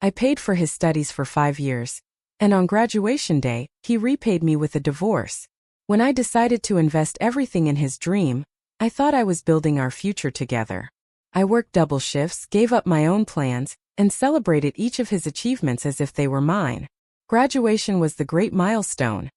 I paid for his studies for 5 years, and on graduation day, he repaid me with a divorce. When I decided to invest everything in his dream, I thought I was building our future together. I worked double shifts, gave up my own plans, and celebrated each of his achievements as if they were mine. Graduation was the great milestone,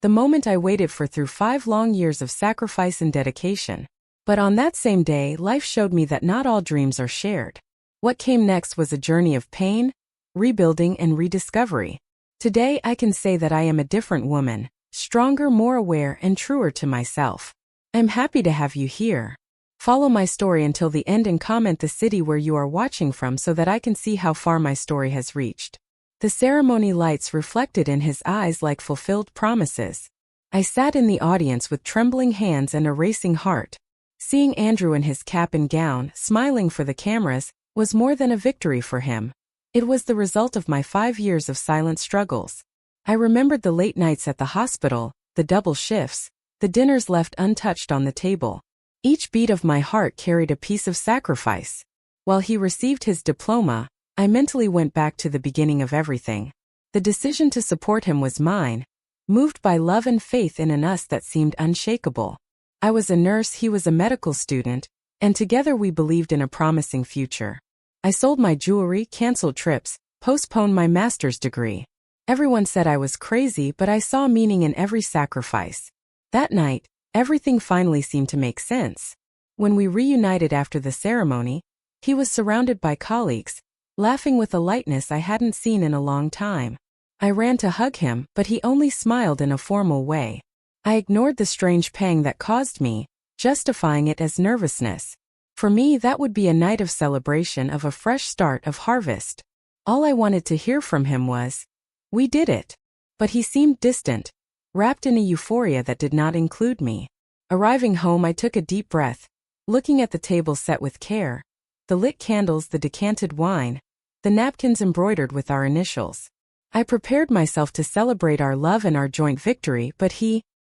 the moment I waited for through 5 long years of sacrifice and dedication. But on that same day, life showed me that not all dreams are shared. What came next was a journey of pain, rebuilding, and rediscovery. Today, I can say that I am a different woman, stronger, more aware, and truer to myself. I'm happy to have you here. Follow my story until the end and comment the city where you are watching from so that I can see how far my story has reached. The ceremony lights reflected in his eyes like fulfilled promises. I sat in the audience with trembling hands and a racing heart. Seeing Andrew in his cap and gown, smiling for the cameras, was more than a victory for him. It was the result of my 5 years of silent struggles. I remembered the late nights at the hospital, the double shifts, the dinners left untouched on the table. Each beat of my heart carried a piece of sacrifice. While he received his diploma, I mentally went back to the beginning of everything. The decision to support him was mine, moved by love and faith in an us that seemed unshakable. I was a nurse, he was a medical student, and together we believed in a promising future. I sold my jewelry, canceled trips, postponed my master's degree. Everyone said I was crazy, but I saw meaning in every sacrifice. That night, everything finally seemed to make sense. When we reunited after the ceremony, he was surrounded by colleagues, laughing with a lightness I hadn't seen in a long time. I ran to hug him, but he only smiled in a formal way. I ignored the strange pang that caused me, justifying it as nervousness. For me, that would be a night of celebration, of a fresh start, of harvest. All I wanted to hear from him was, "We did it." But he seemed distant, wrapped in a euphoria that did not include me. Arriving home, I took a deep breath, looking at the table set with care, the lit candles, the decanted wine, the napkins embroidered with our initials. I prepared myself to celebrate our love and our joint victory, but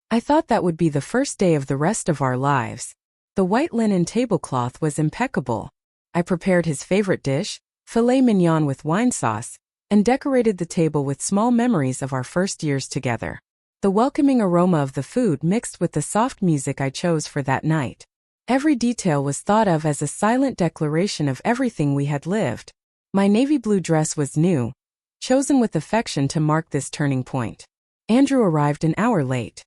I thought that would be the first day of the rest of our lives. The white linen tablecloth was impeccable. I prepared his favorite dish, filet mignon with wine sauce, and decorated the table with small memories of our first years together. The welcoming aroma of the food mixed with the soft music I chose for that night. Every detail was thought of as a silent declaration of everything we had lived. My navy blue dress was new, chosen with affection to mark this turning point. Andrew arrived an hour late.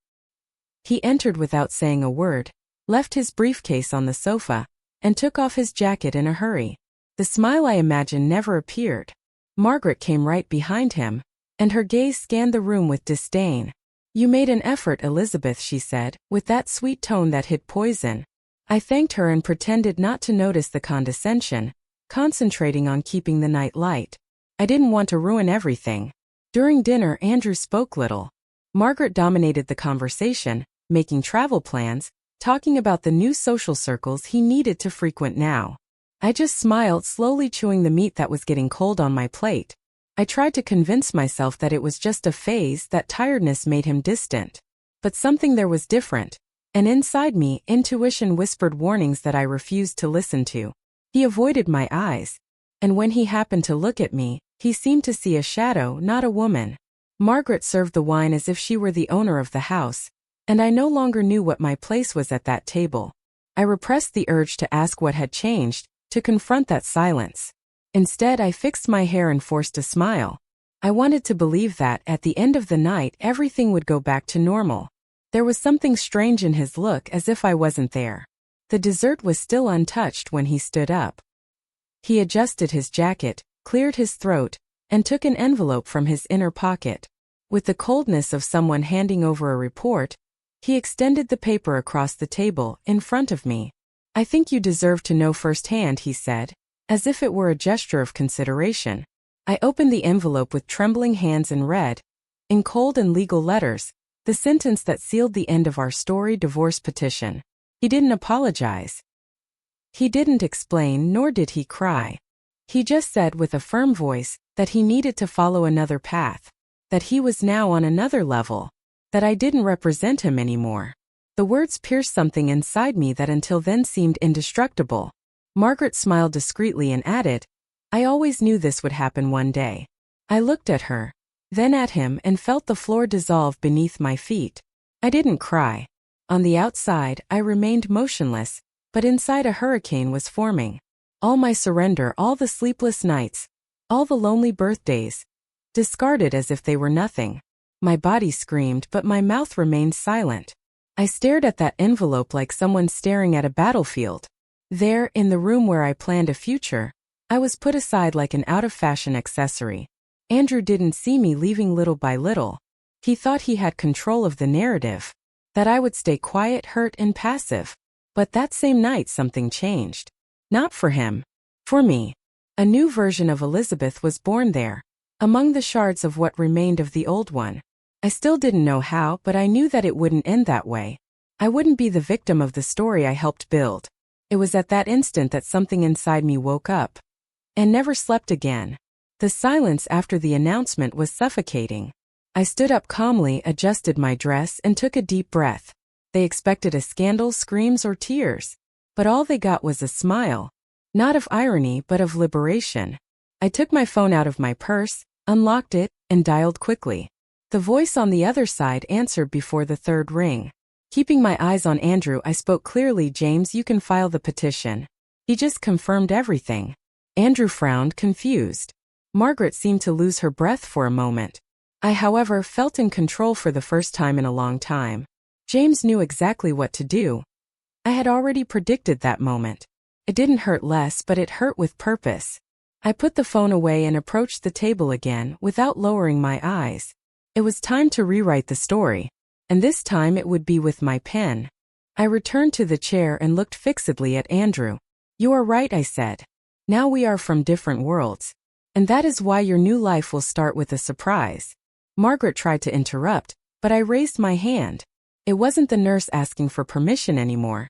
He entered without saying a word, left his briefcase on the sofa, and took off his jacket in a hurry. The smile I imagined never appeared. Margaret came right behind him, and her gaze scanned the room with disdain. "You made an effort, Elizabeth," she said, with that sweet tone that hid poison. I thanked her and pretended not to notice the condescension, concentrating on keeping the night light. I didn't want to ruin everything. During dinner, Andrew spoke little. Margaret dominated the conversation, making travel plans, talking about the new social circles he needed to frequent now. I just smiled, slowly chewing the meat that was getting cold on my plate. I tried to convince myself that it was just a phase, that tiredness made him distant. But something there was different, and inside me, intuition whispered warnings that I refused to listen to. He avoided my eyes, and when he happened to look at me, he seemed to see a shadow, not a woman. Margaret served the wine as if she were the owner of the house, and I no longer knew what my place was at that table. I repressed the urge to ask what had changed, to confront that silence. Instead, I fixed my hair and forced a smile. I wanted to believe that, at the end of the night, everything would go back to normal. There was something strange in his look, as if I wasn't there. The dessert was still untouched when he stood up. He adjusted his jacket, cleared his throat, and took an envelope from his inner pocket. With the coldness of someone handing over a report, he extended the paper across the table, in front of me. "I think you deserve to know firsthand," he said, as if it were a gesture of consideration. I opened the envelope with trembling hands and read, in cold and legal letters, the sentence that sealed the end of our story: divorce petition. He didn't apologize. He didn't explain, nor did he cry. He just said with a firm voice that he needed to follow another path, that he was now on another level, that I didn't represent him anymore. The words pierced something inside me that until then seemed indestructible. Margaret smiled discreetly and added, I always knew this would happen one day. I looked at her, then at him, and felt the floor dissolve beneath my feet. I didn't cry. On the outside, I remained motionless, but inside a hurricane was forming. All my surrender, all the sleepless nights, all the lonely birthdays, discarded as if they were nothing. My body screamed, but my mouth remained silent. I stared at that envelope like someone staring at a battlefield. There, in the room where I planned a future, I was put aside like an out-of-fashion accessory. Andrew didn't see me leaving little by little. He thought he had control of the narrative, that I would stay quiet, hurt, and passive. But that same night something changed. Not for him. For me. A new version of Elizabeth was born there, among the shards of what remained of the old one. I still didn't know how, but I knew that it wouldn't end that way. I wouldn't be the victim of the story I helped build. It was at that instant that something inside me woke up. And never slept again. The silence after the announcement was suffocating. I stood up calmly, adjusted my dress, and took a deep breath. They expected a scandal, screams, or tears. But all they got was a smile. Not of irony, but of liberation. I took my phone out of my purse, unlocked it, and dialed quickly. The voice on the other side answered before the third ring. Keeping my eyes on Andrew, I spoke clearly. "James, you can file the petition." He just confirmed everything. Andrew frowned, confused. Margaret seemed to lose her breath for a moment. I, however, felt in control for the first time in a long time. James knew exactly what to do. I had already predicted that moment. It didn't hurt less, but it hurt with purpose. I put the phone away and approached the table again, without lowering my eyes. It was time to rewrite the story, and this time it would be with my pen. I returned to the chair and looked fixedly at Andrew. "You are right," I said. "Now we are from different worlds. And that is why your new life will start with a surprise." Margaret tried to interrupt, but I raised my hand. It wasn't the nurse asking for permission anymore.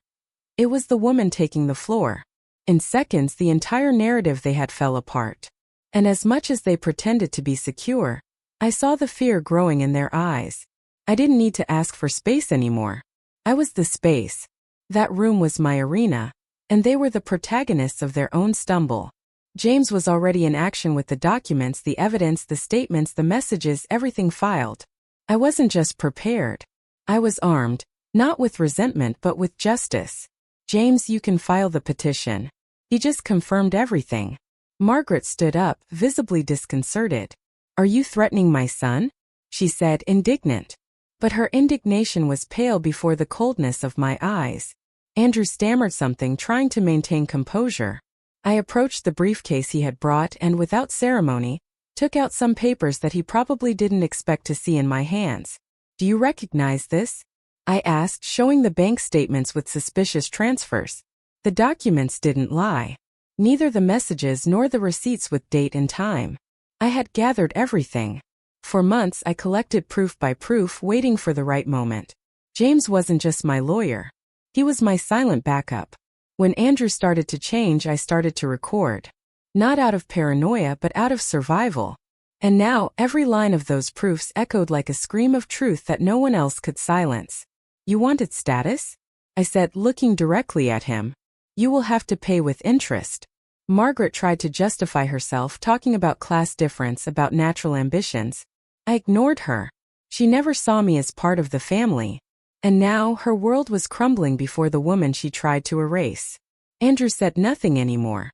It was the woman taking the floor. In seconds, the entire narrative they had fell apart. And as much as they pretended to be secure, I saw the fear growing in their eyes. I didn't need to ask for space anymore. I was the space. That room was my arena, and they were the protagonists of their own stumble. James was already in action with the documents, the evidence, the statements, the messages, everything filed. I wasn't just prepared. I was armed, not with resentment but with justice. "James, you can file the petition." He just confirmed everything. Margaret stood up, visibly disconcerted. "Are you threatening my son?" she said, indignant. But her indignation was pale before the coldness of my eyes. Andrew stammered something, trying to maintain composure. I approached the briefcase he had brought and, without ceremony, took out some papers that he probably didn't expect to see in my hands. "Do you recognize this?" I asked, showing the bank statements with suspicious transfers. The documents didn't lie. Neither the messages nor the receipts with date and time. I had gathered everything. For months I collected proof by proof, waiting for the right moment. James wasn't just my lawyer. He was my silent backup. When Andrew started to change, I started to record. Not out of paranoia, but out of survival. And now, every line of those proofs echoed like a scream of truth that no one else could silence. "You wanted status?" I said, looking directly at him. "You will have to pay with interest." Margaret tried to justify herself, talking about class difference, about natural ambitions. I ignored her. She never saw me as part of the family. And now, her world was crumbling before the woman she tried to erase. Andrew said nothing anymore.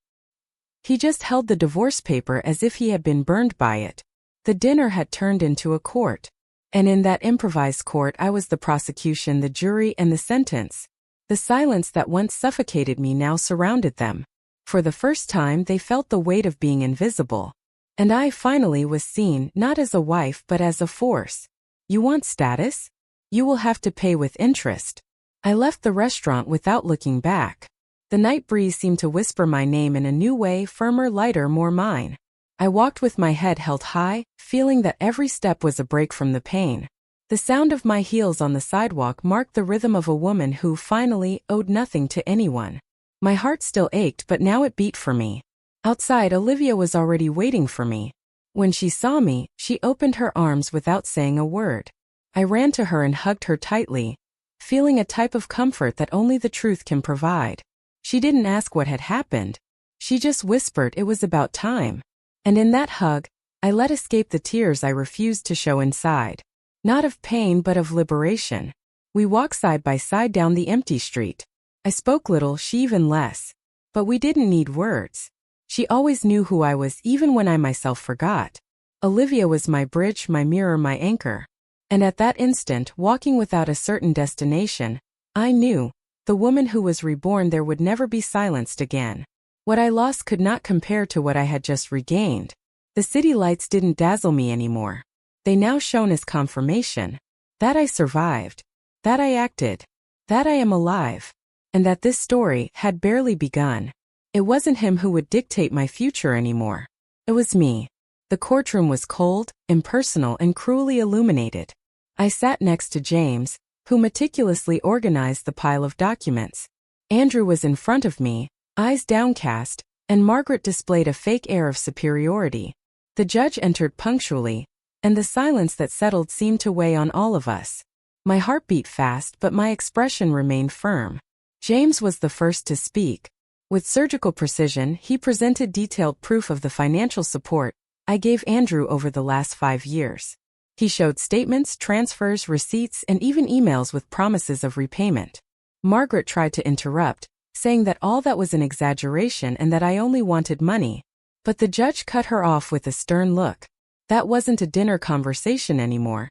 He just held the divorce paper as if he had been burned by it. The dinner had turned into a court. And in that improvised court, I was the prosecution, the jury, and the sentence. The silence that once suffocated me now surrounded them. For the first time, they felt the weight of being invisible. And I finally was seen, not as a wife but as a force. "You want status? You will have to pay with interest." I left the restaurant without looking back. The night breeze seemed to whisper my name in a new way, firmer, lighter, more mine. I walked with my head held high, feeling that every step was a break from the pain. The sound of my heels on the sidewalk marked the rhythm of a woman who, finally, owed nothing to anyone. My heart still ached, but now it beat for me. Outside, Olivia was already waiting for me. When she saw me, she opened her arms without saying a word. I ran to her and hugged her tightly, feeling a type of comfort that only the truth can provide. She didn't ask what had happened. She just whispered it was about time. And in that hug, I let escape the tears I refused to show inside. Not of pain but of liberation. We walked side by side down the empty street. I spoke little, she even less. But we didn't need words. She always knew who I was even when I myself forgot. Olivia was my bridge, my mirror, my anchor. And at that instant, walking without a certain destination, I knew, the woman who was reborn there would never be silenced again. What I lost could not compare to what I had just regained. The city lights didn't dazzle me anymore. They now shone as confirmation. That I survived. That I acted. That I am alive. And that this story had barely begun. It wasn't him who would dictate my future anymore. It was me. The courtroom was cold, impersonal, and cruelly illuminated. I sat next to James, who meticulously organized the pile of documents. Andrew was in front of me, eyes downcast, and Margaret displayed a fake air of superiority. The judge entered punctually, and the silence that settled seemed to weigh on all of us. My heart beat fast, but my expression remained firm. James was the first to speak. With surgical precision, he presented detailed proof of the financial support I gave Andrew over the last 5 years. He showed statements, transfers, receipts, and even emails with promises of repayment. Margaret tried to interrupt, saying that all that was an exaggeration and that I only wanted money. But the judge cut her off with a stern look. That wasn't a dinner conversation anymore.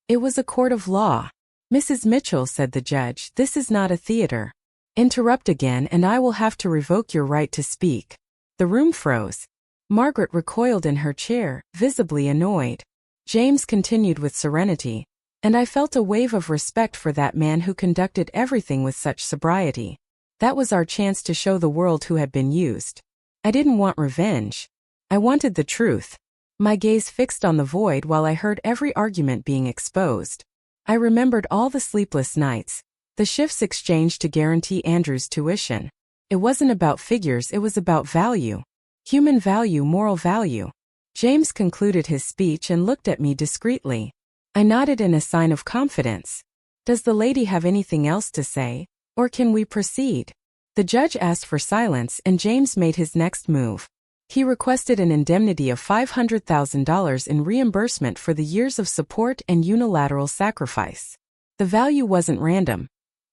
It was a court of law. Mrs. Mitchell, said the judge, this is not a theater. Interrupt again and I will have to revoke your right to speak. The room froze. Margaret recoiled in her chair, visibly annoyed. James continued with serenity, and I felt a wave of respect for that man who conducted everything with such sobriety. That was our chance to show the world who had been used. I didn't want revenge. I wanted the truth. My gaze fixed on the void while I heard every argument being exposed. I remembered all the sleepless nights, the shifts exchanged to guarantee Andrew's tuition. It wasn't about figures, it was about value. Human value, moral value. James concluded his speech and looked at me discreetly. I nodded in a sign of confidence. Does the lady have anything else to say, or can we proceed? The judge asked for silence and James made his next move. He requested an indemnity of $500,000 in reimbursement for the years of support and unilateral sacrifice. The value wasn't random.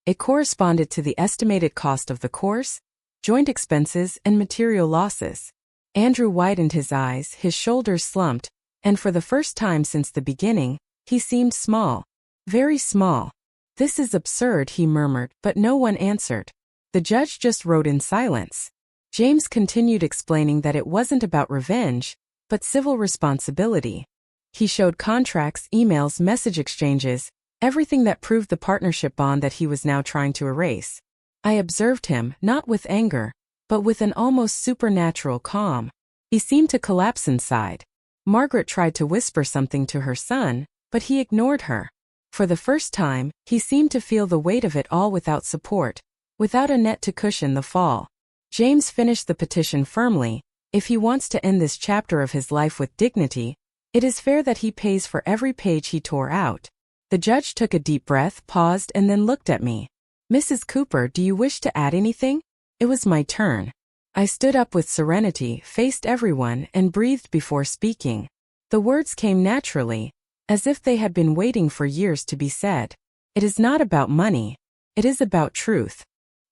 It corresponded to the estimated cost of the course, joint expenses, and material losses. Andrew widened his eyes, his shoulders slumped, and for the first time since the beginning, he seemed small. Very small. This is absurd, he murmured, but no one answered. The judge just wrote in silence. James continued explaining that it wasn't about revenge, but civil responsibility. He showed contracts, emails, message exchanges, everything that proved the partnership bond that he was now trying to erase. I observed him, not with anger, but with an almost supernatural calm. He seemed to collapse inside. Margaret tried to whisper something to her son, but he ignored her. For the first time, he seemed to feel the weight of it all without support, without a net to cushion the fall. James finished the petition firmly. If he wants to end this chapter of his life with dignity, it is fair that he pays for every page he tore out. The judge took a deep breath, paused, and then looked at me. Mrs. Cooper, do you wish to add anything? It was my turn. I stood up with serenity, faced everyone, and breathed before speaking. The words came naturally, as if they had been waiting for years to be said. It is not about money. It is about truth.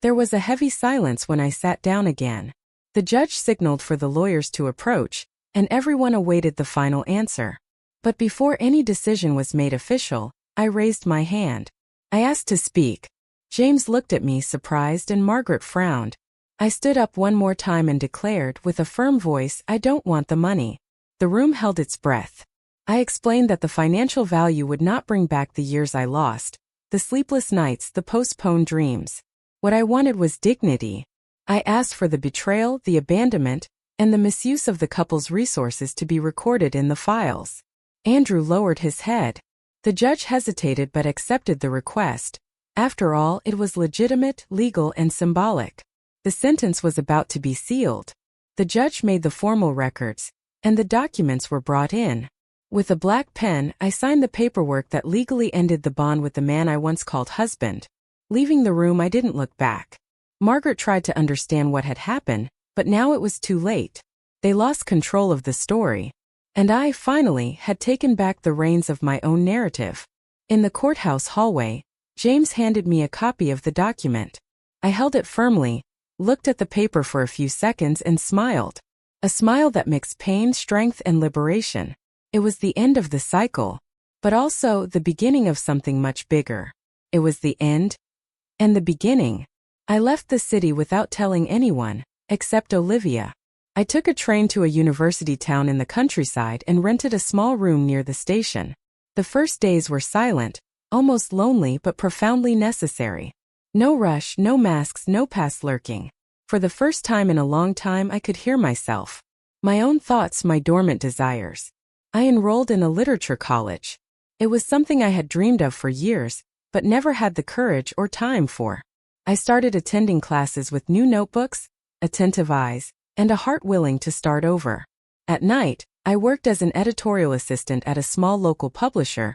There was a heavy silence when I sat down again. The judge signaled for the lawyers to approach, and everyone awaited the final answer. But before any decision was made official, I raised my hand. I asked to speak. James looked at me surprised and Margaret frowned. I stood up one more time and declared with a firm voice, I don't want the money. The room held its breath. I explained that the financial value would not bring back the years I lost, the sleepless nights, the postponed dreams. What I wanted was dignity. I asked for the betrayal, the abandonment, and the misuse of the couple's resources to be recorded in the files. Andrew lowered his head. The judge hesitated but accepted the request. After all, it was legitimate, legal, and symbolic. The sentence was about to be sealed. The judge made the formal records, and the documents were brought in. With a black pen, I signed the paperwork that legally ended the bond with the man I once called husband. Leaving the room, I didn't look back. Margaret tried to understand what had happened, But now it was too late. They lost control of the story. And I, finally, had taken back the reins of my own narrative. In the courthouse hallway, James handed me a copy of the document. I held it firmly, looked at the paper for a few seconds and smiled. A smile that mixed pain, strength, and liberation. It was the end of the cycle, but also the beginning of something much bigger. It was the end and the beginning. I left the city without telling anyone, except Olivia. I took a train to a university town in the countryside and rented a small room near the station. The first days were silent, almost lonely but profoundly necessary. No rush, no masks, no past lurking. For the first time in a long time I could hear myself. My own thoughts, my dormant desires. I enrolled in a literature college. It was something I had dreamed of for years, but never had the courage or time for. I started attending classes with new notebooks, attentive eyes, and a heart willing to start over. At night, I worked as an editorial assistant at a small local publisher,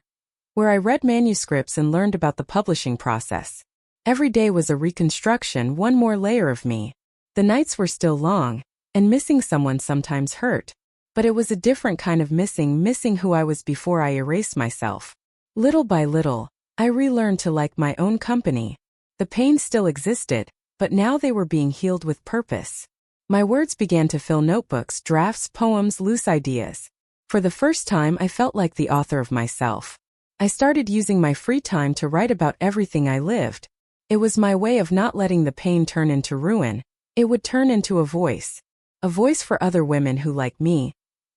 where I read manuscripts and learned about the publishing process. Every day was a reconstruction, one more layer of me. The nights were still long, and missing someone sometimes hurt. But it was a different kind of missing who I was before I erased myself. Little by little, I relearned to like my own company. The pain still existed, but now they were being healed with purpose. My words began to fill notebooks, drafts, poems, loose ideas. For the first time, I felt like the author of myself. I started using my free time to write about everything I lived. It was my way of not letting the pain turn into ruin. It would turn into a voice for other women who, like me,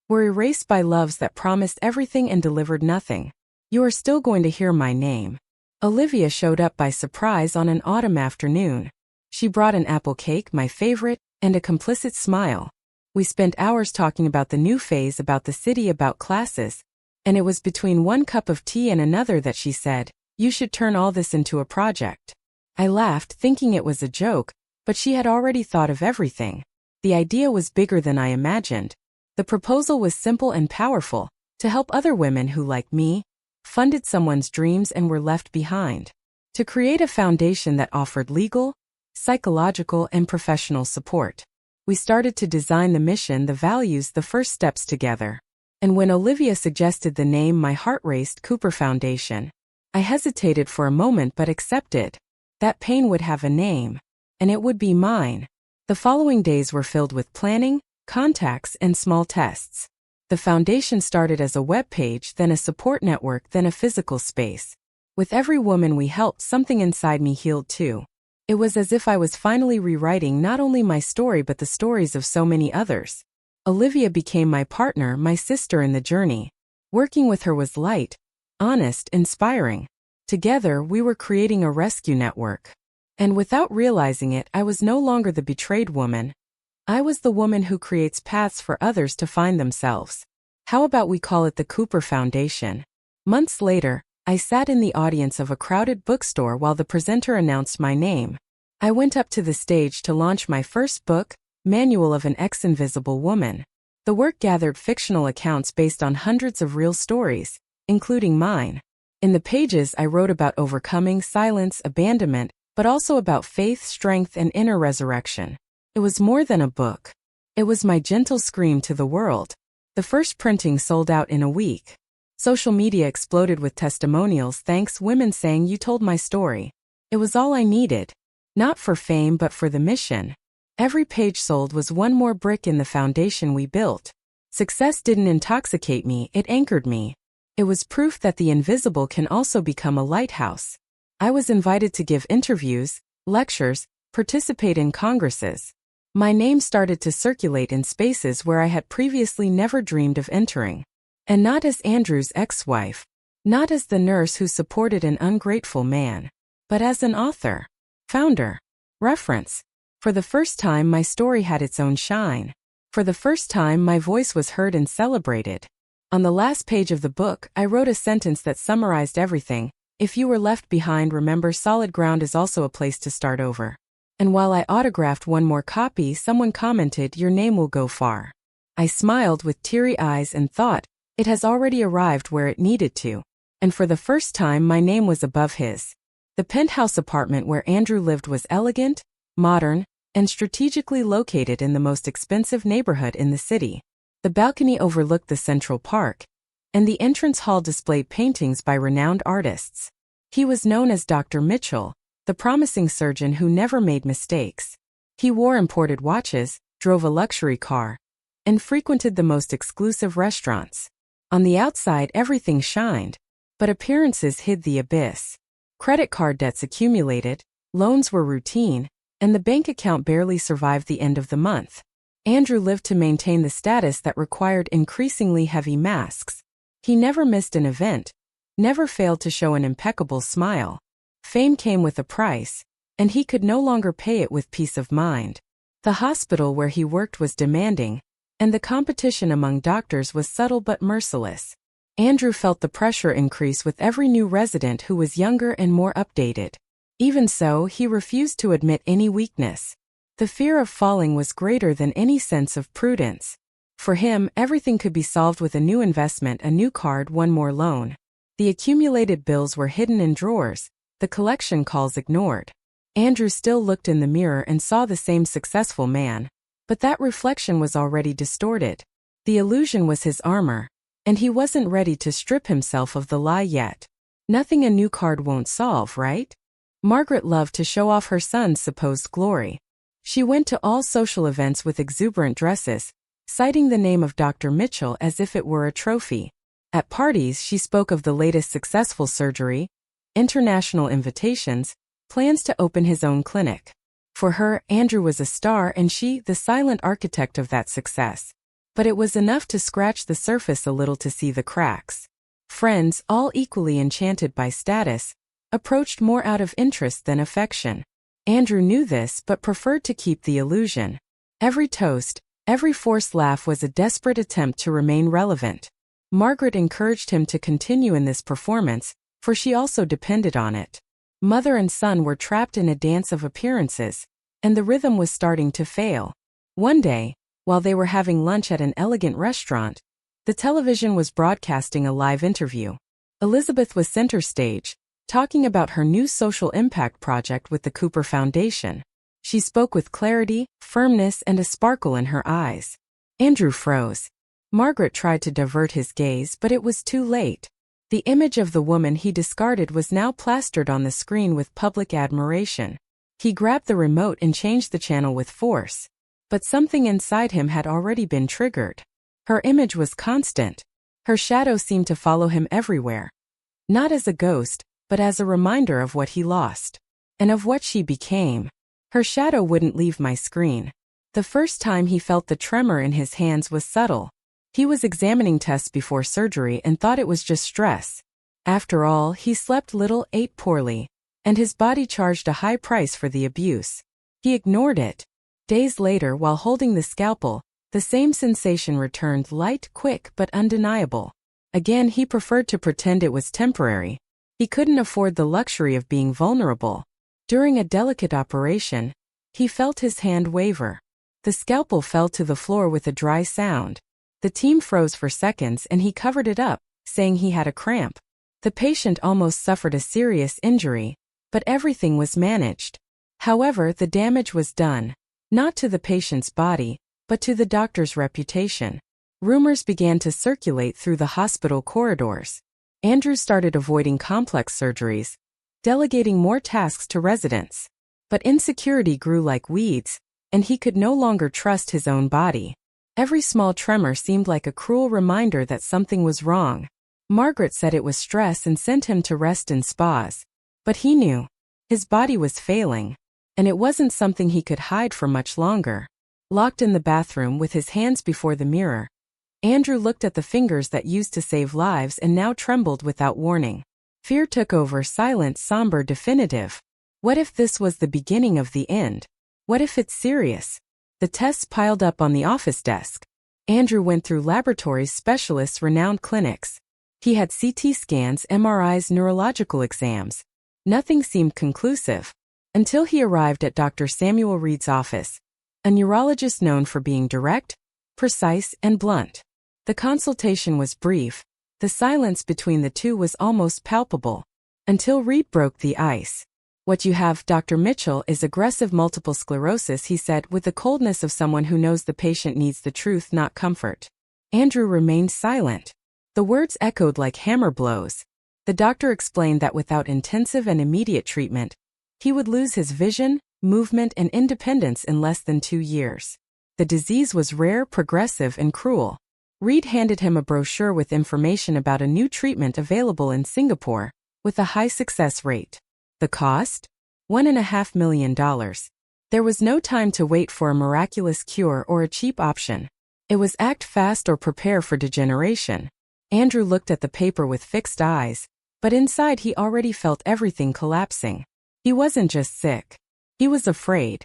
were erased by loves that promised everything and delivered nothing. You are still going to hear my name. Olivia showed up by surprise on an autumn afternoon. She brought an apple cake, my favorite, and a complicit smile. We spent hours talking about the new phase, about the city, about classes, and it was between one cup of tea and another that she said, "You should turn all this into a project." I laughed, thinking it was a joke, but she had already thought of everything. The idea was bigger than I imagined. The proposal was simple and powerful, to help other women who, like me, funded someone's dreams and were left behind. To create a foundation that offered legal, psychological, and professional support. We started to design the mission, the values, the first steps together. And when Olivia suggested the name, my heart raced. Cooper Foundation. I hesitated for a moment but accepted. That pain would have a name, and it would be mine. The following days were filled with planning, contacts, and small tests. The foundation started as a web page, then a support network, then a physical space. With every woman we helped, something inside me healed too. It was as if I was finally rewriting not only my story but the stories of so many others. Olivia became my partner, my sister in the journey. Working with her was light, honest, inspiring. Together, we were creating a rescue network. And without realizing it, I was no longer the betrayed woman. I was the woman who creates paths for others to find themselves. How about we call it the Cooper Foundation? Months later, I sat in the audience of a crowded bookstore while the presenter announced my name. I went up to the stage to launch my first book, Manual of an Ex-Invisible Woman. The work gathered fictional accounts based on hundreds of real stories, including mine. In the pages, I wrote about overcoming silence, abandonment, but also about faith, strength, and inner resurrection. It was more than a book. It was my gentle scream to the world. The first printing sold out in a week. Social media exploded with testimonials, thanks, women saying, "You told my story." It was all I needed. Not for fame but for the mission. Every page sold was one more brick in the foundation we built. Success didn't intoxicate me, it anchored me. It was proof that the invisible can also become a lighthouse. I was invited to give interviews, lectures, participate in congresses. My name started to circulate in spaces where I had previously never dreamed of entering. And not as Andrew's ex-wife, not as the nurse who supported an ungrateful man, but as an author, founder, reference. For the first time, my story had its own shine. For the first time, my voice was heard and celebrated. On the last page of the book, I wrote a sentence that summarized everything. If you were left behind, remember, solid ground is also a place to start over. And while I autographed one more copy, someone commented, "Your name will go far." I smiled with teary eyes and thought, it has already arrived where it needed to. And for the first time, my name was above his. The penthouse apartment where Andrew lived was elegant, modern, and strategically located in the most expensive neighborhood in the city. The balcony overlooked the Central Park, and the entrance hall displayed paintings by renowned artists. He was known as Dr. Mitchell, the promising surgeon who never made mistakes. He wore imported watches, drove a luxury car, and frequented the most exclusive restaurants. On the outside, everything shined, but appearances hid the abyss. Credit card debts accumulated, loans were routine, and the bank account barely survived the end of the month. Andrew lived to maintain the status that required increasingly heavy masks. He never missed an event, never failed to show an impeccable smile. Fame came with a price, and he could no longer pay it with peace of mind. The hospital where he worked was demanding, and the competition among doctors was subtle but merciless. Andrew felt the pressure increase with every new resident who was younger and more updated. Even so, he refused to admit any weakness. The fear of falling was greater than any sense of prudence. For him, everything could be solved with a new investment, a new card, one more loan. The accumulated bills were hidden in drawers, the collection calls ignored. Andrew still looked in the mirror and saw the same successful man. But that reflection was already distorted. The illusion was his armor, and he wasn't ready to strip himself of the lie yet. Nothing a new card won't solve, right? Margaret loved to show off her son's supposed glory. She went to all social events with exuberant dresses, citing the name of Dr. Mitchell as if it were a trophy. At parties, she spoke of the latest successful surgery, international invitations, plans to open his own clinic. For her, Andrew was a star and she, the silent architect of that success. But it was enough to scratch the surface a little to see the cracks. Friends, all equally enchanted by status, approached more out of interest than affection. Andrew knew this but preferred to keep the illusion. Every toast, every forced laugh was a desperate attempt to remain relevant. Margaret encouraged him to continue in this performance, for she also depended on it. Mother and son were trapped in a dance of appearances, and the rhythm was starting to fail. One day, while they were having lunch at an elegant restaurant, the television was broadcasting a live interview. Elizabeth was center stage, talking about her new social impact project with the Cooper Foundation. She spoke with clarity, firmness, and a sparkle in her eyes. Andrew froze. Margaret tried to divert his gaze, but it was too late. The image of the woman he discarded was now plastered on the screen with public admiration. He grabbed the remote and changed the channel with force. But something inside him had already been triggered. Her image was constant. Her shadow seemed to follow him everywhere. Not as a ghost, but as a reminder of what he lost. And of what she became. Her shadow wouldn't leave my screen. The first time he felt the tremor in his hands was subtle. He was examining tests before surgery and thought it was just stress. After all, he slept little, ate poorly, and his body charged a high price for the abuse. He ignored it. Days later, while holding the scalpel, the same sensation returned, light, quick, but undeniable. Again, he preferred to pretend it was temporary. He couldn't afford the luxury of being vulnerable. During a delicate operation, he felt his hand waver. The scalpel fell to the floor with a dry sound. The team froze for seconds and he covered it up, saying he had a cramp. The patient almost suffered a serious injury, but everything was managed. However, the damage was done, not to the patient's body, but to the doctor's reputation. Rumors began to circulate through the hospital corridors. Andrew started avoiding complex surgeries, delegating more tasks to residents. But insecurity grew like weeds, and he could no longer trust his own body. Every small tremor seemed like a cruel reminder that something was wrong. Margaret said it was stress and sent him to rest in spas. But he knew. His body was failing. And it wasn't something he could hide for much longer. Locked in the bathroom with his hands before the mirror, Andrew looked at the fingers that used to save lives and now trembled without warning. Fear took over, silent, somber, definitive. What if this was the beginning of the end? What if it's serious? The tests piled up on the office desk. Andrew went through laboratories, specialists, renowned clinics. He had CT scans, MRIs, neurological exams. Nothing seemed conclusive. Until he arrived at Dr. Samuel Reed's office, a neurologist known for being direct, precise, and blunt. The consultation was brief. The silence between the two was almost palpable. Until Reed broke the ice. "What you have, Dr. Mitchell, is aggressive multiple sclerosis," he said with the coldness of someone who knows the patient needs the truth, not comfort. Andrew remained silent. The words echoed like hammer blows. The doctor explained that without intensive and immediate treatment, he would lose his vision, movement, and independence in less than 2 years. The disease was rare, progressive, and cruel. Reed handed him a brochure with information about a new treatment available in Singapore, with a high success rate. The cost? $1.5 million. There was no time to wait for a miraculous cure or a cheap option. It was act fast or prepare for degeneration. Andrew looked at the paper with fixed eyes, but inside he already felt everything collapsing. He wasn't just sick. He was afraid.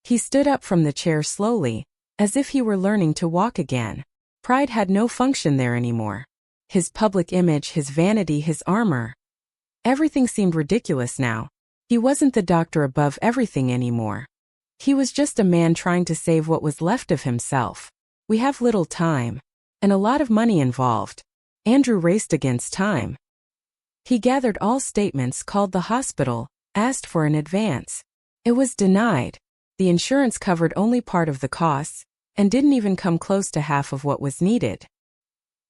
He stood up from the chair slowly, as if he were learning to walk again. Pride had no function there anymore. His public image, his vanity, his armor. Everything seemed ridiculous now. He wasn't the doctor above everything anymore. He was just a man trying to save what was left of himself. We have little time. And a lot of money involved. Andrew raced against time. He gathered all statements, called the hospital, asked for an advance. It was denied. The insurance covered only part of the costs, and didn't even come close to half of what was needed.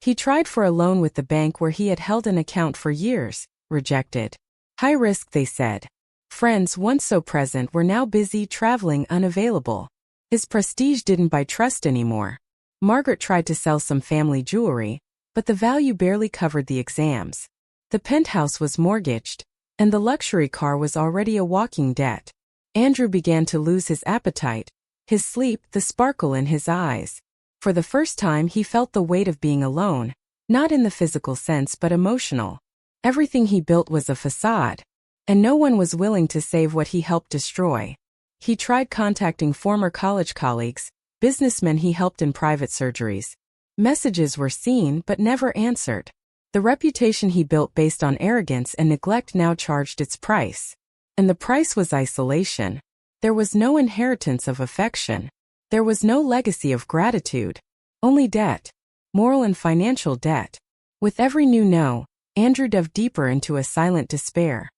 He tried for a loan with the bank where he had held an account for years, rejected. High risk, they said. Friends once so present were now busy, traveling, unavailable. His prestige didn't buy trust anymore. Margaret tried to sell some family jewelry, but the value barely covered the exams. The penthouse was mortgaged, and the luxury car was already a walking debt. Andrew began to lose his appetite, his sleep, the sparkle in his eyes. For the first time he felt the weight of being alone, not in the physical sense but emotional. Everything he built was a facade, and no one was willing to save what he helped destroy. He tried contacting former college colleagues, businessmen he helped in private surgeries. Messages were seen but never answered. The reputation he built based on arrogance and neglect now charged its price. And the price was isolation. There was no inheritance of affection. There was no legacy of gratitude. Only debt. Moral and financial debt. With every new no, Andrew dove deeper into a silent despair.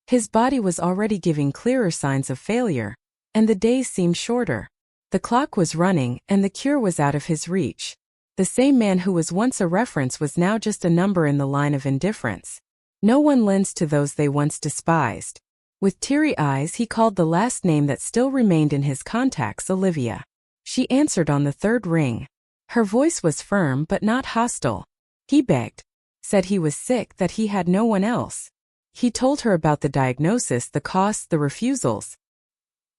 His body was already giving clearer signs of failure, and the days seemed shorter. The clock was running, and the cure was out of his reach. The same man who was once a reference was now just a number in the line of indifference. No one lends to those they once despised. With teary eyes he called the last name that still remained in his contacts, Olivia. She answered on the third ring. Her voice was firm but not hostile. He begged. Said he was sick, that he had no one else. He told her about the diagnosis, the costs, the refusals.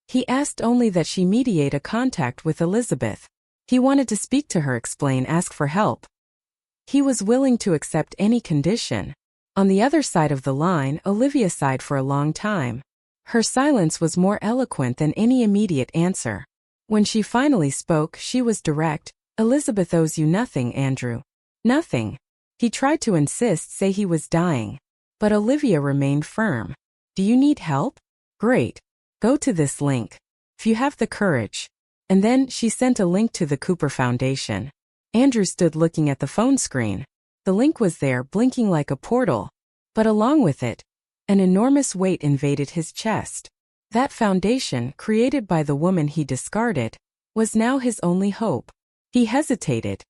He asked only that she mediate a contact with Elizabeth. He wanted to speak to her, explain, ask for help. He was willing to accept any condition. On the other side of the line, Olivia sighed for a long time. Her silence was more eloquent than any immediate answer. When she finally spoke, she was direct. "Elizabeth owes you nothing, Andrew. Nothing." He tried to insist, say he was dying. But Olivia remained firm. "Do you need help? Great. Go to this link. If you have the courage." And then she sent a link to the Cooper Foundation. Andrew stood looking at the phone screen. The link was there, blinking like a portal. But along with it, an enormous weight invaded his chest. That foundation, created by the woman he discarded, was now his only hope. He hesitated.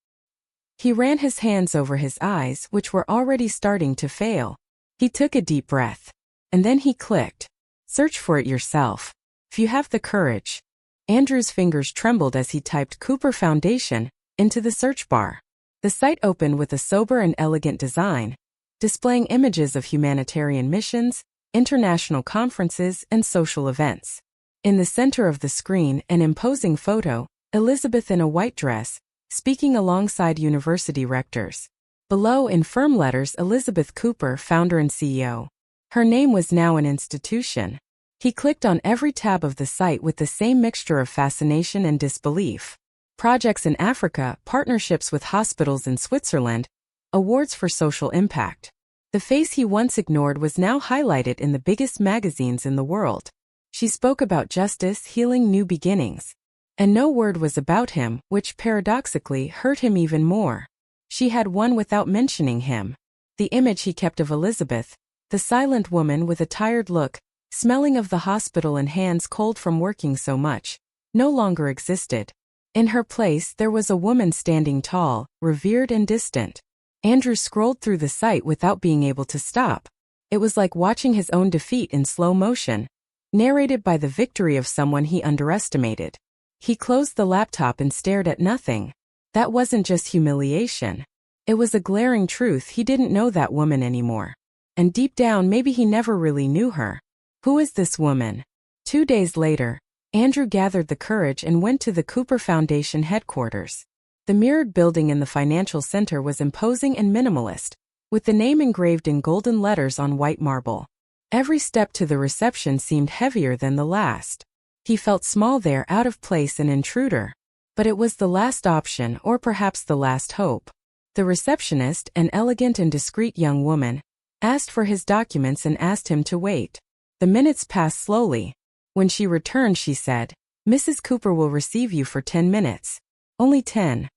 He ran his hands over his eyes, which were already starting to fail. He took a deep breath. And then he clicked. "Search for it yourself. If you have the courage." Andrew's fingers trembled as he typed Cooper Foundation into the search bar. The site opened with a sober and elegant design, displaying images of humanitarian missions, international conferences, and social events. In the center of the screen, an imposing photo, Elizabeth in a white dress, speaking alongside university rectors. Below, in firm letters, Elizabeth Cooper, founder and CEO. Her name was now an institution. He clicked on every tab of the site with the same mixture of fascination and disbelief. Projects in Africa, partnerships with hospitals in Switzerland, awards for social impact. The face he once ignored was now highlighted in the biggest magazines in the world. She spoke about justice, healing, new beginnings. And no word was about him, which paradoxically hurt him even more. She had one without mentioning him. The image he kept of Elizabeth, the silent woman with a tired look, smelling of the hospital and hands cold from working so much, no longer existed. In her place there was a woman standing tall, revered and distant. Andrew scrolled through the site without being able to stop. It was like watching his own defeat in slow motion, narrated by the victory of someone he underestimated. He closed the laptop and stared at nothing. That wasn't just humiliation. It was a glaring truth. He didn't know that woman anymore. And deep down, maybe he never really knew her. Who is this woman? 2 days later, Andrew gathered the courage and went to the Cooper Foundation headquarters. The mirrored building in the financial center was imposing and minimalist, with the name engraved in golden letters on white marble. Every step to the reception seemed heavier than the last. He felt small there, out of place, an intruder. But it was the last option, or perhaps the last hope. The receptionist, an elegant and discreet young woman, asked for his documents and asked him to wait. The minutes passed slowly. When she returned, she said, "Mrs. Cooper will receive you for 10 minutes. Only 10.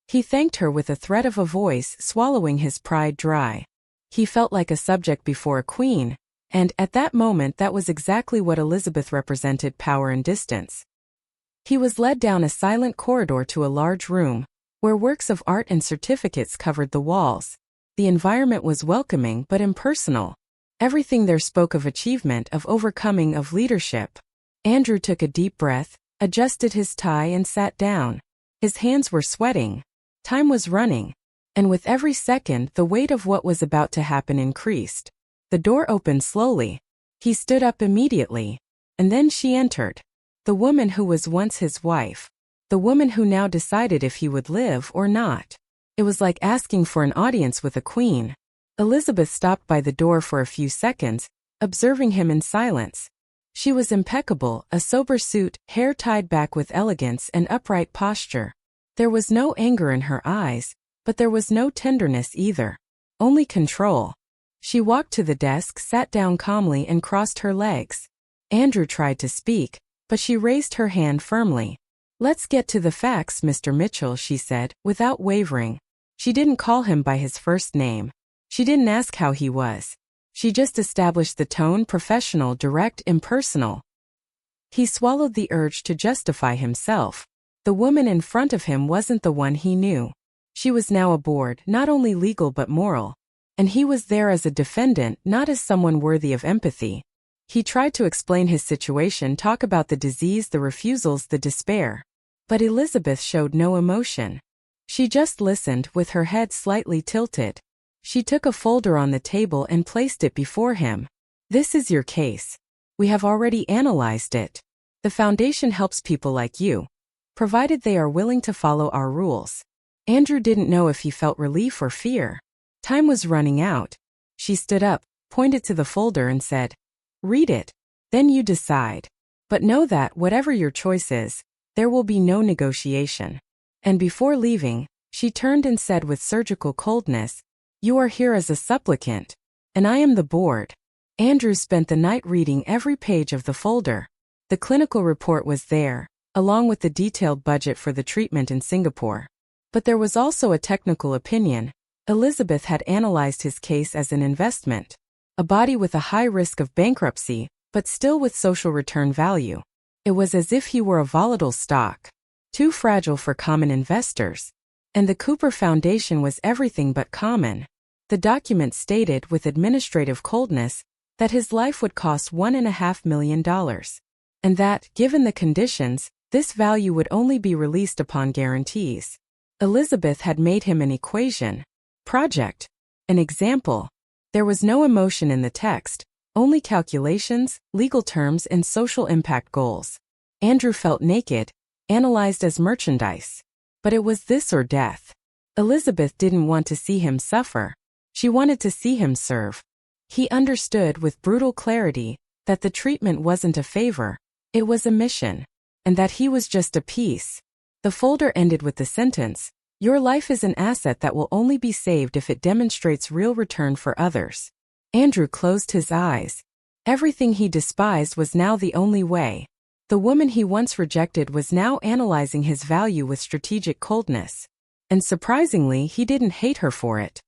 He thanked her with a threat of a voice, swallowing his pride dry. He felt like a subject before a queen, and, at that moment, that was exactly what Elizabeth represented: power and distance. He was led down a silent corridor to a large room, where works of art and certificates covered the walls. The environment was welcoming but impersonal. Everything there spoke of achievement, of overcoming, of leadership. Andrew took a deep breath, adjusted his tie and sat down. His hands were sweating. Time was running. And with every second, the weight of what was about to happen increased. The door opened slowly. He stood up immediately. And then she entered. The woman who was once his wife. The woman who now decided if he would live or not. It was like asking for an audience with a queen. Elizabeth stopped by the door for a few seconds, observing him in silence. She was impeccable, a sober suit, hair tied back with elegance and upright posture. There was no anger in her eyes, but there was no tenderness either. Only control. She walked to the desk, sat down calmly and crossed her legs. Andrew tried to speak, but she raised her hand firmly. "Let's get to the facts, Mr. Mitchell," she said, without wavering. She didn't call him by his first name. She didn't ask how he was. She just established the tone: professional, direct, impersonal. He swallowed the urge to justify himself. The woman in front of him wasn't the one he knew. She was now aboard, not only legal but moral. And he was there as a defendant, not as someone worthy of empathy. He tried to explain his situation, talk about the disease, the refusals, the despair. But Elizabeth showed no emotion. She just listened, with her head slightly tilted. She took a folder on the table and placed it before him. "This is your case. We have already analyzed it. The foundation helps people like you, provided they are willing to follow our rules." Andrew didn't know if he felt relief or fear. Time was running out. She stood up, pointed to the folder and said, "Read it. Then you decide. But know that, whatever your choice is, there will be no negotiation." And before leaving, she turned and said with surgical coldness, "You are here as a supplicant, and I am the board." Andrew spent the night reading every page of the folder. The clinical report was there, along with the detailed budget for the treatment in Singapore. But there was also a technical opinion. Elizabeth had analyzed his case as an investment. A body with a high risk of bankruptcy, but still with social return value. It was as if he were a volatile stock, too fragile for common investors. And the Cooper Foundation was everything but common. The document stated, with administrative coldness, that his life would cost $1.5 million. And that, given the conditions, this value would only be released upon guarantees. Elizabeth had made him an equation. Project. An example. There was no emotion in the text, only calculations, legal terms and social impact goals. Andrew felt naked, analyzed as merchandise. But it was this or death. Elizabeth didn't want to see him suffer. She wanted to see him serve. He understood with brutal clarity that the treatment wasn't a favor, it was a mission, and that he was just a piece. The folder ended with the sentence, "Your life is an asset that will only be saved if it demonstrates real return for others." Andrew closed his eyes. Everything he despised was now the only way. The woman he once rejected was now analyzing his value with strategic coldness. And surprisingly, he didn't hate her for it.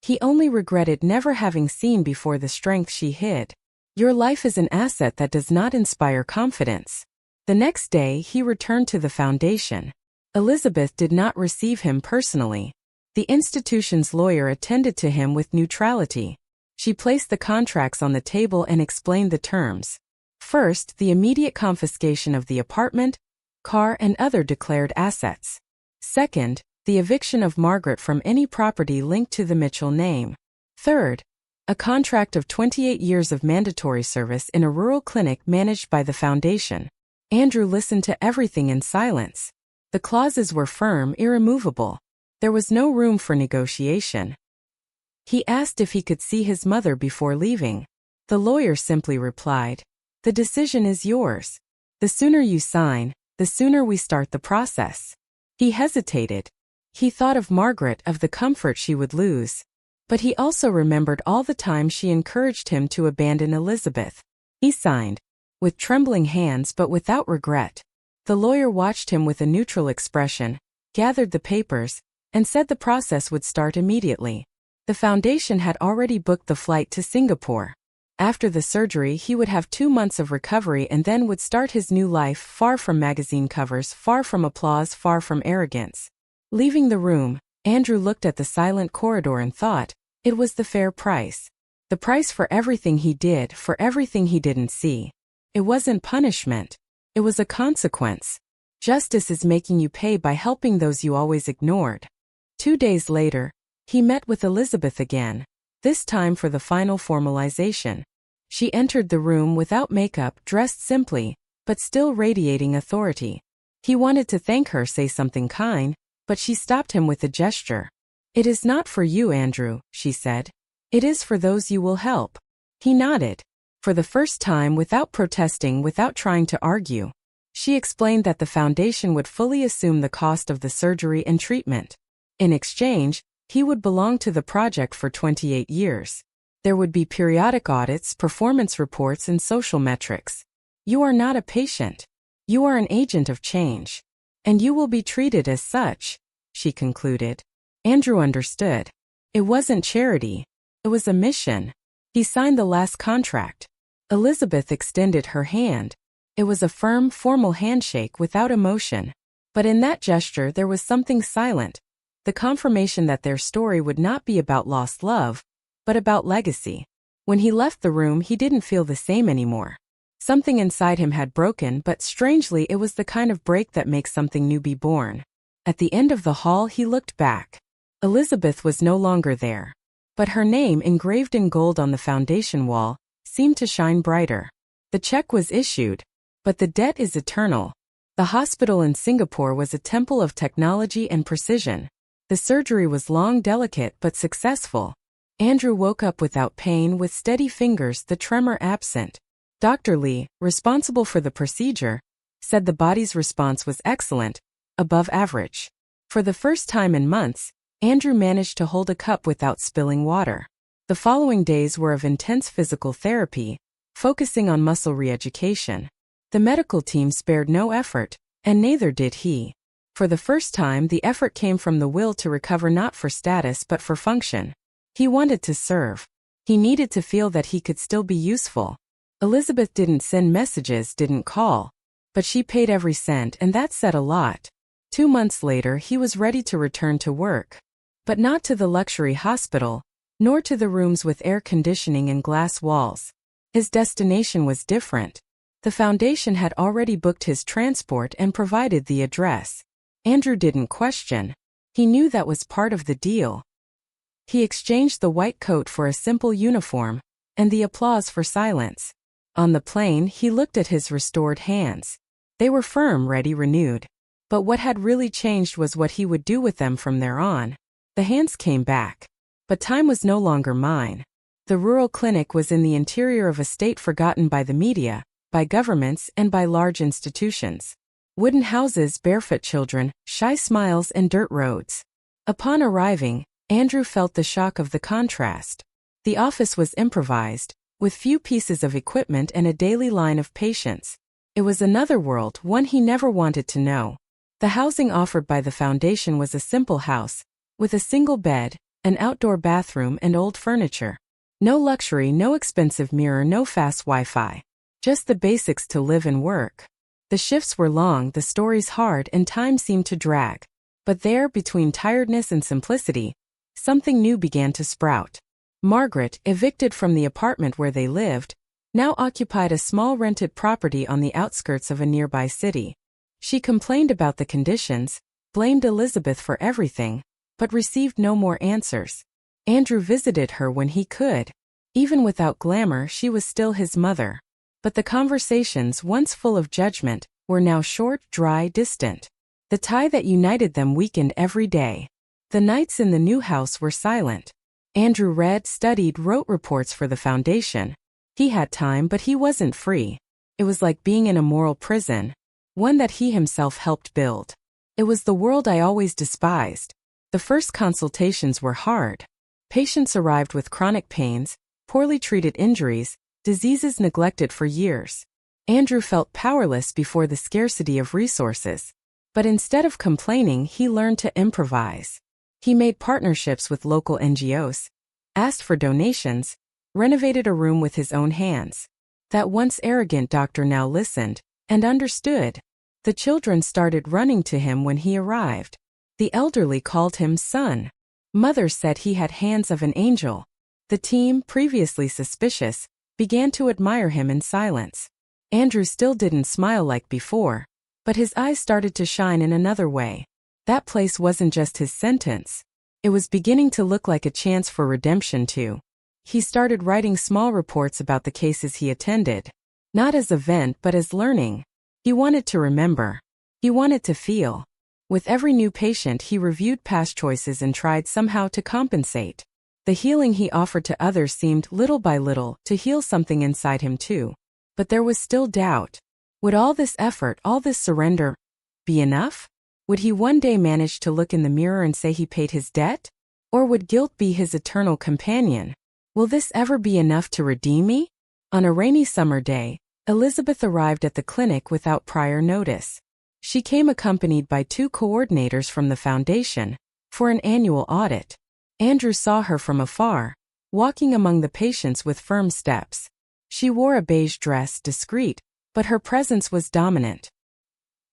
He only regretted never having seen before the strength she hid. Your life is an asset that does not inspire confidence. The next day, he returned to the foundation. Elizabeth did not receive him personally. The institution's lawyer attended to him with neutrality. She placed the contracts on the table and explained the terms. First, the immediate confiscation of the apartment, car, and other declared assets. Second, the eviction of Margaret from any property linked to the Mitchell name. Third, a contract of 28 years of mandatory service in a rural clinic managed by the foundation. Andrew listened to everything in silence. The clauses were firm, irremovable. There was no room for negotiation. He asked if he could see his mother before leaving. The lawyer simply replied, "The decision is yours. The sooner you sign, the sooner we start the process." He hesitated. He thought of Margaret, of the comfort she would lose. But he also remembered all the time she encouraged him to abandon Elizabeth. He signed, with trembling hands but without regret. The lawyer watched him with a neutral expression, gathered the papers, and said the process would start immediately. The foundation had already booked the flight to Singapore. After the surgery, he would have 2 months of recovery and then would start his new life, far from magazine covers, far from applause, far from arrogance. Leaving the room, Andrew looked at the silent corridor and thought, it was the fair price. The price for everything he did, for everything he didn't see. It wasn't punishment. It was a consequence. Justice is making you pay by helping those you always ignored. 2 days later, he met with Elizabeth again, this time for the final formalization. She entered the room without makeup, dressed simply, but still radiating authority. He wanted to thank her, say something kind, but she stopped him with a gesture. "It is not for you, Andrew," she said. "It is for those you will help." He nodded. For the first time, without protesting, without trying to argue. She explained that the foundation would fully assume the cost of the surgery and treatment. In exchange, he would belong to the project for 28 years. There would be periodic audits, performance reports, and social metrics. "You are not a patient. You are an agent of change. And you will be treated as such," she concluded. Andrew understood. It wasn't charity. It was a mission. He signed the last contract. Elizabeth extended her hand. It was a firm, formal handshake without emotion. But in that gesture there was something silent. The confirmation that their story would not be about lost love, but about legacy. When he left the room, he didn't feel the same anymore. Something inside him had broken, but strangely it was the kind of break that makes something new be born. At the end of the hall, he looked back. Elizabeth was no longer there. But her name, engraved in gold on the foundation wall, seemed to shine brighter. The check was issued, but the debt is eternal. The hospital in Singapore was a temple of technology and precision. The surgery was long, delicate, but successful. Andrew woke up without pain, with steady fingers, the tremor absent. Dr. Lee, responsible for the procedure, said the body's response was excellent, above average. For the first time in months, Andrew managed to hold a cup without spilling water. The following days were of intense physical therapy, focusing on muscle re-education. The medical team spared no effort, and neither did he. For the first time, the effort came from the will to recover, not for status but for function. He wanted to serve. He needed to feel that he could still be useful. Elizabeth didn't send messages, didn't call. But she paid every cent, and that said a lot. 2 months later, he was ready to return to work. But not to the luxury hospital, nor to the rooms with air conditioning and glass walls. His destination was different. The foundation had already booked his transport and provided the address. Andrew didn't question. He knew that was part of the deal. He exchanged the white coat for a simple uniform, and the applause for silence. On the plane, he looked at his restored hands. They were firm, ready, renewed. But what had really changed was what he would do with them from there on. The hands came back. But time was no longer mine. The rural clinic was in the interior of a state forgotten by the media, by governments, and by large institutions. Wooden houses, barefoot children, shy smiles, and dirt roads. Upon arriving, Andrew felt the shock of the contrast. The office was improvised, with few pieces of equipment and a daily line of patients. It was another world, one he never wanted to know. The housing offered by the foundation was a simple house, with a single bed, an outdoor bathroom, and old furniture. No luxury, no expensive mirror, no fast Wi-Fi. Just the basics to live and work. The shifts were long, the stories hard, and time seemed to drag. But there, between tiredness and simplicity, something new began to sprout. Margaret, evicted from the apartment where they lived, now occupied a small rented property on the outskirts of a nearby city. She complained about the conditions, blamed Elizabeth for everything, but received no more answers. Andrew visited her when he could. Even without glamour, she was still his mother. But the conversations, once full of judgment, were now short, dry, distant. The tie that united them weakened every day. The nights in the new house were silent. Andrew read, studied, wrote reports for the foundation. He had time, but he wasn't free. It was like being in a moral prison, one that he himself helped build. It was the world I always despised. The first consultations were hard. Patients arrived with chronic pains, poorly treated injuries, diseases neglected for years. Andrew felt powerless before the scarcity of resources. But instead of complaining, he learned to improvise. He made partnerships with local NGOs, asked for donations, renovated a room with his own hands. That once arrogant doctor now listened and understood. The children started running to him when he arrived. The elderly called him son. Mother said he had hands of an angel. The team, previously suspicious, began to admire him in silence. Andrew still didn't smile like before, but his eyes started to shine in another way. That place wasn't just his sentence. It was beginning to look like a chance for redemption too. He started writing small reports about the cases he attended. Not as a vent but as learning. He wanted to remember. He wanted to feel. With every new patient he reviewed past choices and tried somehow to compensate. The healing he offered to others seemed, little by little, to heal something inside him too. But there was still doubt. Would all this effort, all this surrender, be enough? Would he one day manage to look in the mirror and say he paid his debt? Or would guilt be his eternal companion? Will this ever be enough to redeem me? On a rainy summer day, Elizabeth arrived at the clinic without prior notice. She came accompanied by 2 coordinators from the foundation for an annual audit. Andrew saw her from afar, walking among the patients with firm steps. She wore a beige dress, discreet, but her presence was dominant.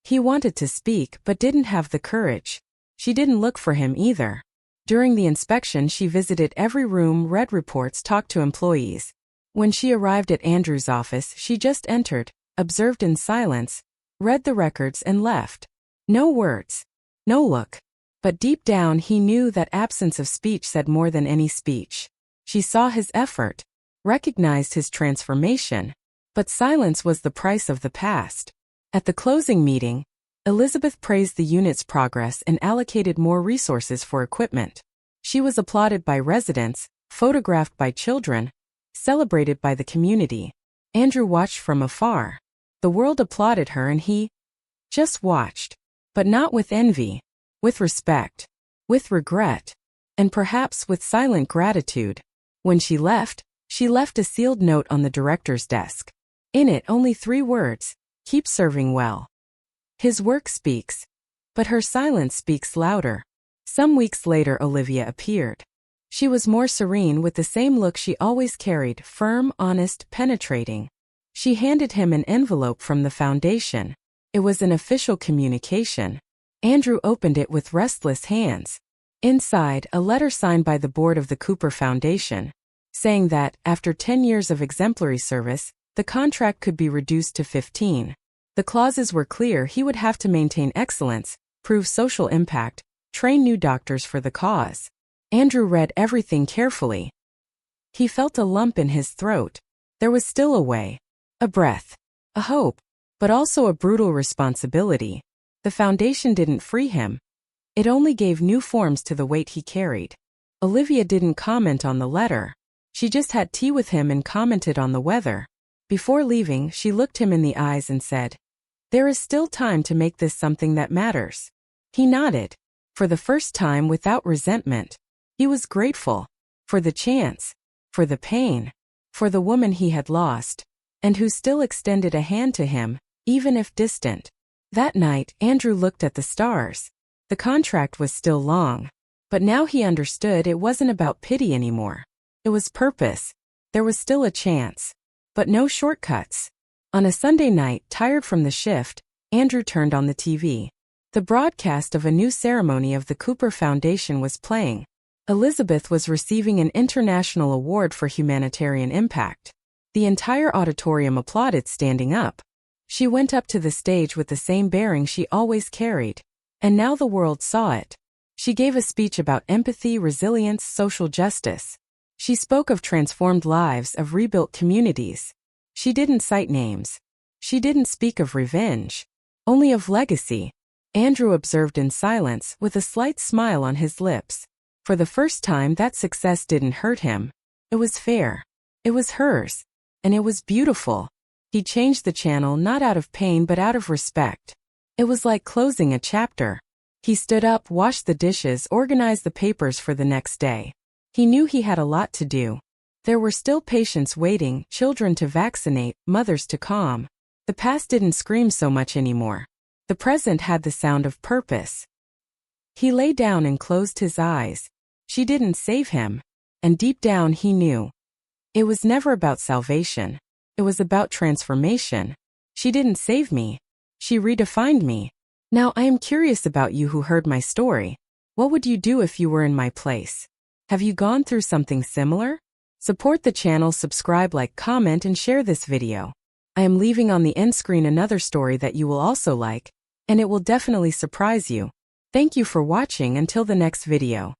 He wanted to speak but didn't have the courage. She didn't look for him either. During the inspection she visited every room, read reports, talked to employees. When she arrived at Andrew's office, she just entered, observed in silence, read the records and left. No words. No look. But deep down he knew that absence of speech said more than any speech. She saw his effort, recognized his transformation, but silence was the price of the past. At the closing meeting, Elizabeth praised the unit's progress and allocated more resources for equipment. She was applauded by residents, photographed by children, celebrated by the community. Andrew watched from afar. The world applauded her and he just watched. But not with envy, with respect, with regret, and perhaps with silent gratitude. When she left a sealed note on the director's desk. In it only 3 words: keep serving well. His work speaks, but her silence speaks louder. Some weeks later Olivia appeared. She was more serene with the same look she always carried, firm, honest, penetrating. She handed him an envelope from the foundation. It was an official communication. Andrew opened it with restless hands. Inside, a letter signed by the board of the Cooper Foundation, saying that, after 10 years of exemplary service, the contract could be reduced to 15. The clauses were clear: he would have to maintain excellence, prove social impact, train new doctors for the cause. Andrew read everything carefully. He felt a lump in his throat. There was still a way, a breath, a hope, but also a brutal responsibility. The foundation didn't free him. It only gave new forms to the weight he carried. Olivia didn't comment on the letter. She just had tea with him and commented on the weather. Before leaving, she looked him in the eyes and said, "There is still time to make this something that matters." He nodded. For the first time, without resentment. He was grateful. For the chance. For the pain. For the woman he had lost. And who still extended a hand to him, even if distant. That night, Andrew looked at the stars. The contract was still long. But now he understood it wasn't about pity anymore. It was purpose. There was still a chance. But no shortcuts. On a Sunday night, tired from the shift, Andrew turned on the TV. The broadcast of a new ceremony of the Cooper Foundation was playing. Elizabeth was receiving an international award for humanitarian impact. The entire auditorium applauded standing up. She went up to the stage with the same bearing she always carried. And now the world saw it. She gave a speech about empathy, resilience, social justice. She spoke of transformed lives, of rebuilt communities. She didn't cite names. She didn't speak of revenge. Only of legacy. Andrew observed in silence, with a slight smile on his lips. For the first time, that success didn't hurt him. It was fair. It was hers. And it was beautiful. He changed the channel not out of pain but out of respect. It was like closing a chapter. He stood up, washed the dishes, organized the papers for the next day. He knew he had a lot to do. There were still patients waiting, children to vaccinate, mothers to calm. The past didn't scream so much anymore. The present had the sound of purpose. He lay down and closed his eyes. She didn't save him. And deep down he knew. It was never about salvation. It was about transformation. She didn't save me. She redefined me. Now I am curious about you who heard my story. What would you do if you were in my place? Have you gone through something similar? Support the channel, subscribe, like, comment, and share this video. I am leaving on the end screen another story that you will also like, and it will definitely surprise you. Thank you for watching until the next video.